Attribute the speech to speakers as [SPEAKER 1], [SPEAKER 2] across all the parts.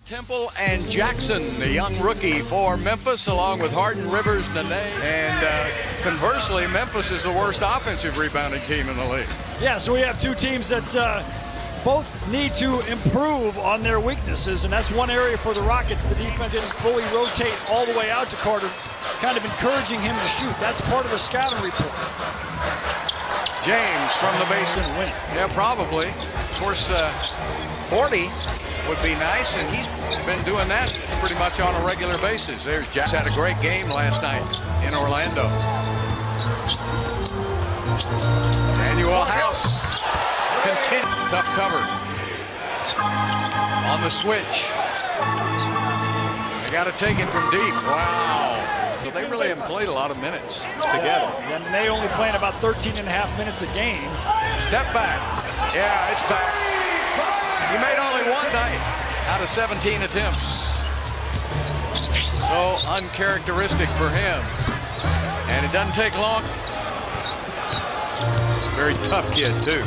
[SPEAKER 1] Temple and Jackson, the young rookie for Memphis, along with Harden, Rivers, Nene. And conversely, Memphis is the worst offensive rebounding team in the league.
[SPEAKER 2] Yeah, so we have two teams that both need to improve on their weaknesses, and that's one area for the Rockets. The defense didn't fully rotate all the way out to Carter, kind of encouraging him to shoot. That's part of the scouting report.
[SPEAKER 1] James from the baseline.
[SPEAKER 2] Win.
[SPEAKER 1] Yeah, probably. Of course, 40 would be nice, and he's been doing that pretty much on a regular basis. There's Jackson. Had a great game last night in Orlando. Daniel House. Tough cover. On the switch. They got to take it from deep. Wow. So they really haven't played a lot of minutes together.
[SPEAKER 2] And they only playing about 13.5 minutes a game.
[SPEAKER 1] Step back. Yeah, it's back. He made only one night out of 17 attempts. So uncharacteristic for him. And it doesn't take long. Very tough kid, too.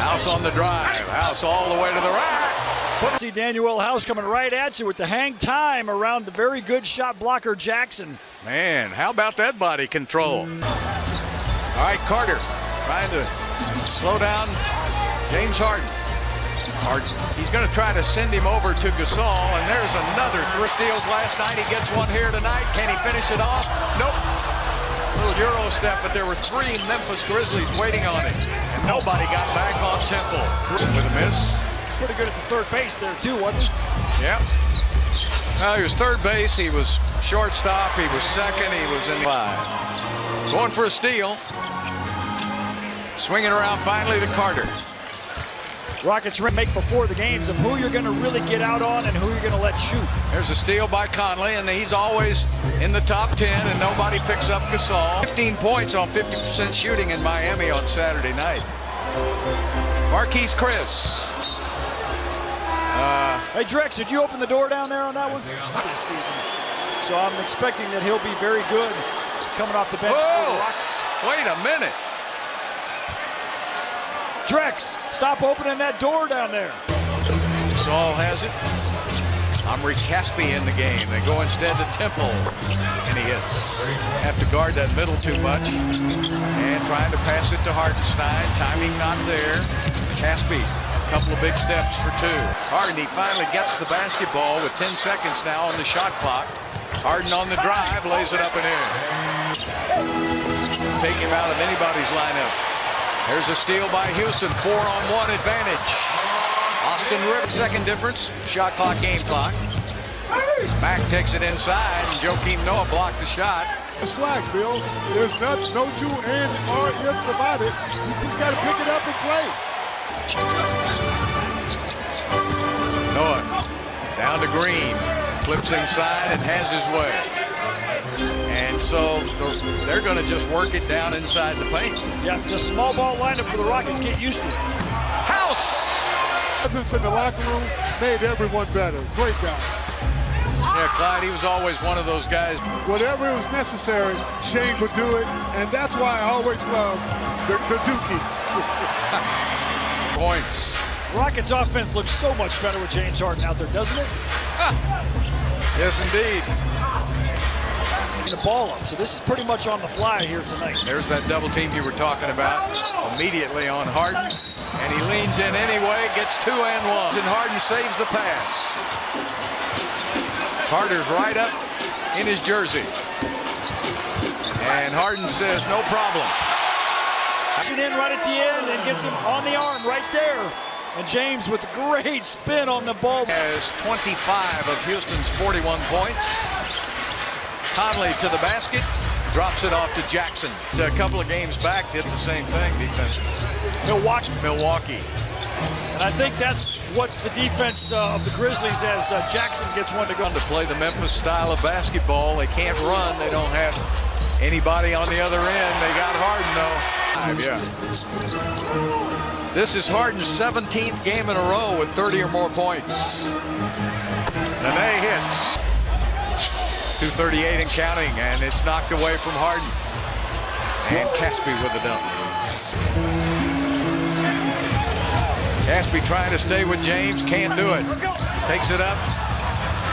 [SPEAKER 1] House on the drive. House all the way to the rack.
[SPEAKER 2] See Daniel House coming right at you with the hang time around the very good shot blocker Jackson.
[SPEAKER 1] Man, how about that body control? All right, Carter trying to slow down James Harden. He's going to try to send him over to Gasol, and there's another 3 steals last night. He gets one here tonight. Can he finish it off? Nope. Little Euro step, but there were 3 Memphis Grizzlies waiting on him, and nobody got back on Temple. With a miss.
[SPEAKER 2] Pretty good at the third base there too, wasn't he?
[SPEAKER 1] Yep. Well, he was third base, he was shortstop, he was second, he was in 5. Going for a steal. Swinging around finally to Carter.
[SPEAKER 2] Rockets make before the games of who you're going to really get out on and who you're going to let shoot.
[SPEAKER 1] There's a steal by Conley, and he's always in the top 10, and nobody picks up Gasol. 15 points on 50% shooting in Miami on Saturday night. Marquise Chris.
[SPEAKER 2] Hey, Drex, did you open the door down there on that one? This season. So I'm expecting that he'll be very good coming off the bench for the Rockets.
[SPEAKER 1] Wait a minute.
[SPEAKER 2] Drex, stop opening that door down there.
[SPEAKER 1] Saul has it. Omri Caspi in the game. They go instead to Temple, and he hits. Have to guard that middle too much. And trying to pass it to Hartenstein. Timing not there. Caspi. Couple of big steps for 2. Harden, he finally gets the basketball with 10 seconds now on the shot clock. Harden on the drive, lays it up and in. Take him out of anybody's lineup. There's a steal by Huston, 4-on-1 advantage. Austin Rivers, second difference, shot clock, game clock. Mack takes it inside, and Joakim Noah blocked the shot.
[SPEAKER 3] Slack, Bill. There's no two and or ifs about it. You just got to pick it up and play.
[SPEAKER 1] Noah down to Green, flips inside and has his way. And so they're going to just work it down inside the paint.
[SPEAKER 2] Yeah, the small ball lineup for the Rockets, get used to it.
[SPEAKER 1] House!
[SPEAKER 3] Presence in the locker room made everyone better. Great guy.
[SPEAKER 1] Yeah, Clyde, he was always one of those guys.
[SPEAKER 3] Whatever was necessary, Shane would do it, and that's why I always love the Dookie.
[SPEAKER 1] Points.
[SPEAKER 2] Rockets offense looks so much better with James Harden out there, doesn't it?
[SPEAKER 1] Yes, indeed.
[SPEAKER 2] The ball up, so this is pretty much on the fly here tonight.
[SPEAKER 1] There's that double team you were talking about immediately on Harden, and he leans in anyway, gets 2 and 1, and Harden saves the pass. Carter's right up in his jersey, and Harden says no problem.
[SPEAKER 2] In right at the end and gets him on the arm right there. And James with a great spin on the ball.
[SPEAKER 1] Has 25 of Houston's 41 points. Conley to the basket, drops it off to Jackson. A couple of games back did the same thing defensively. Milwaukee.
[SPEAKER 2] And I think that's what the defense of the Grizzlies as Jackson gets one to go.
[SPEAKER 1] To play the Memphis style of basketball, they can't run. They don't have anybody on the other end. They got Harden though. Yeah. This is Harden's 17th game in a row with 30 or more points. Nene hits. 2:38 and counting, and it's knocked away from Harden. And Caspi with the dunk. Caspi trying to stay with James, can't do it. Takes it up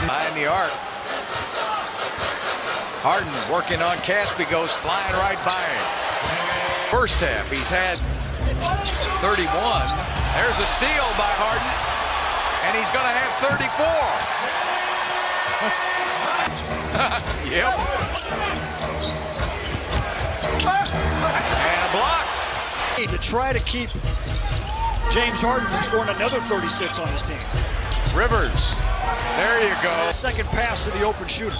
[SPEAKER 1] behind the arc. Harden working on Caspi, goes flying right by him. First half, he's had 31. There's a steal by Harden, and he's going to have 34. Yep. And a block.
[SPEAKER 2] To try to keep James Harden from scoring another 36 on his team.
[SPEAKER 1] Rivers, there you go.
[SPEAKER 2] Second pass to the open shooter.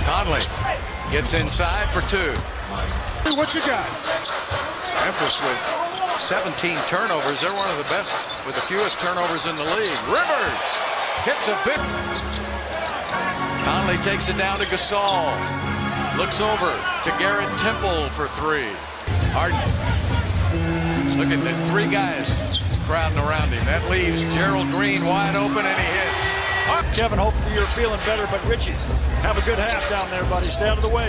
[SPEAKER 1] Conley gets inside for two.
[SPEAKER 3] Hey, what you got?
[SPEAKER 1] Memphis with 17 turnovers. They're one of the best with the fewest turnovers in the league. Rivers hits a big. Conley takes it down to Gasol. Looks over to Garrett Temple for three. Harden. Look at the three guys crowding around him. That leaves Gerald Green wide open, and he hits.
[SPEAKER 2] Kevin, hopefully you're feeling better, but Richie, have a good half down there, buddy. Stay out of the way.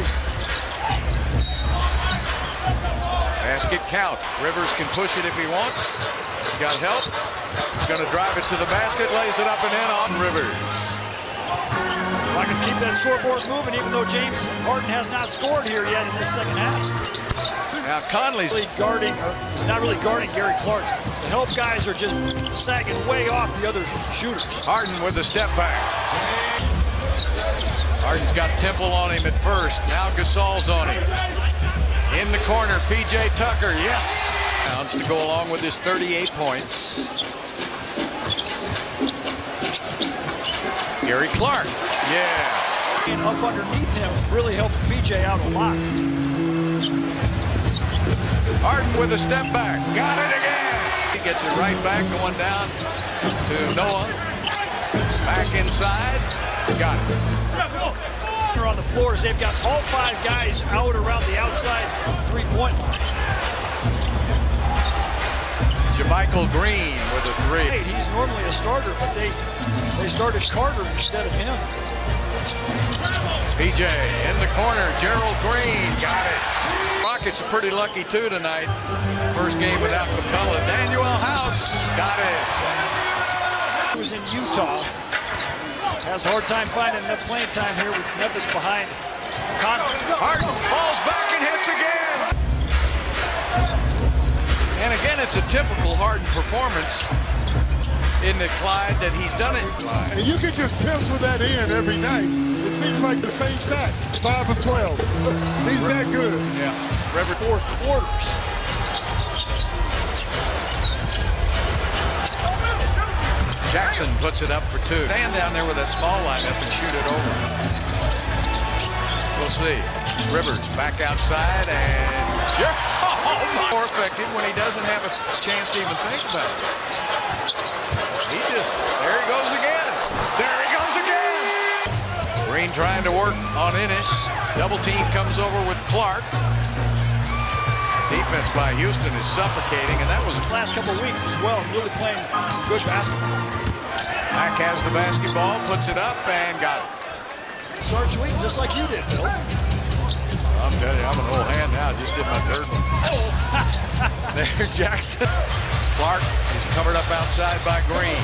[SPEAKER 1] Basket count. Rivers can push it if he wants. He's got help. He's going to drive it to the basket, lays it up and in on Rivers.
[SPEAKER 2] Rockets keep that scoreboard moving, even though James Harden has not scored here yet in this second half.
[SPEAKER 1] Now Conley's
[SPEAKER 2] guarding, or he's not really guarding Gary Clark. The help guys are just sagging way off the other shooters.
[SPEAKER 1] Harden with a step back. Harden's got Temple on him at first. Now Gasol's on him. In the corner, P.J. Tucker, yes. Pounds to go along with his 38 points. Gary Clark, yeah.
[SPEAKER 2] And up underneath him really helps P.J. out a lot.
[SPEAKER 1] Harden with a step back, got it again. He gets it right back, going down to Noah. Back inside, got it.
[SPEAKER 2] On the floor as they've got all five guys out around the outside three-point line.
[SPEAKER 1] JaMychal Green with a three.
[SPEAKER 2] He's normally a starter, but they started Carter instead of him.
[SPEAKER 1] PJ in the corner, Gerald Green, got it. Rockets are pretty lucky too tonight. First game without Capella. Daniel House, got it.
[SPEAKER 2] He was in Utah. Has a hard time finding enough playing time here with Memphis behind Conley.
[SPEAKER 1] Harden falls back and hits again. And again, it's a typical Harden performance in the Clyde that he's done it.
[SPEAKER 3] And you can just pencil that in every night. It seems like the same stat, 5 of 12. He's that good.
[SPEAKER 1] Yeah. River
[SPEAKER 2] Fourth quarters.
[SPEAKER 1] Jackson puts it up for two. Stand down there with that small lineup and shoot it over. We'll see. Rivers back outside and more effective when he doesn't have a chance to even think about it. There he goes again. There he goes again. Green trying to work on Ennis. Double team comes over with Clark. Defense by Huston is suffocating, and that was
[SPEAKER 2] the last couple of weeks as well, really playing some good basketball.
[SPEAKER 1] Mack has the basketball, puts it up, and got it.
[SPEAKER 2] Start tweeting just like you did, Bill.
[SPEAKER 1] I'm telling you, I'm an old hand now. Just did my third one. There's Jackson. Clark is covered up outside by Green.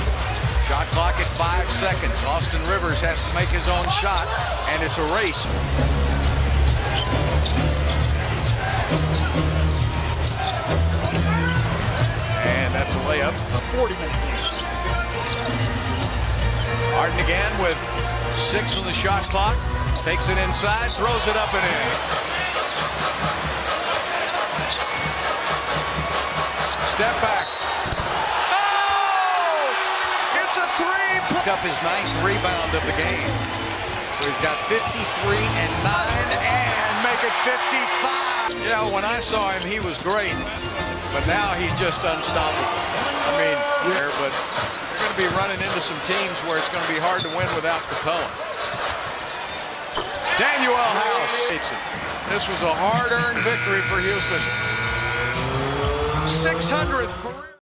[SPEAKER 1] Shot clock at 5 seconds. Austin Rivers has to make his own shot, and it's a race. And that's a layup.
[SPEAKER 2] 40-minute games.
[SPEAKER 1] Harden again with 6 on the shot clock. Takes it inside, throws it up and in. Step back. Oh! It's a three. Picked up his 9th rebound of the game. So he's got 53 and 9 and make it 55. You know, when I saw him, he was great. But now he's just unstoppable. I mean, but they're going to be running into some teams where it's going to be hard to win without Capella. Daniel House. This was a hard-earned victory for Houston. 600th career.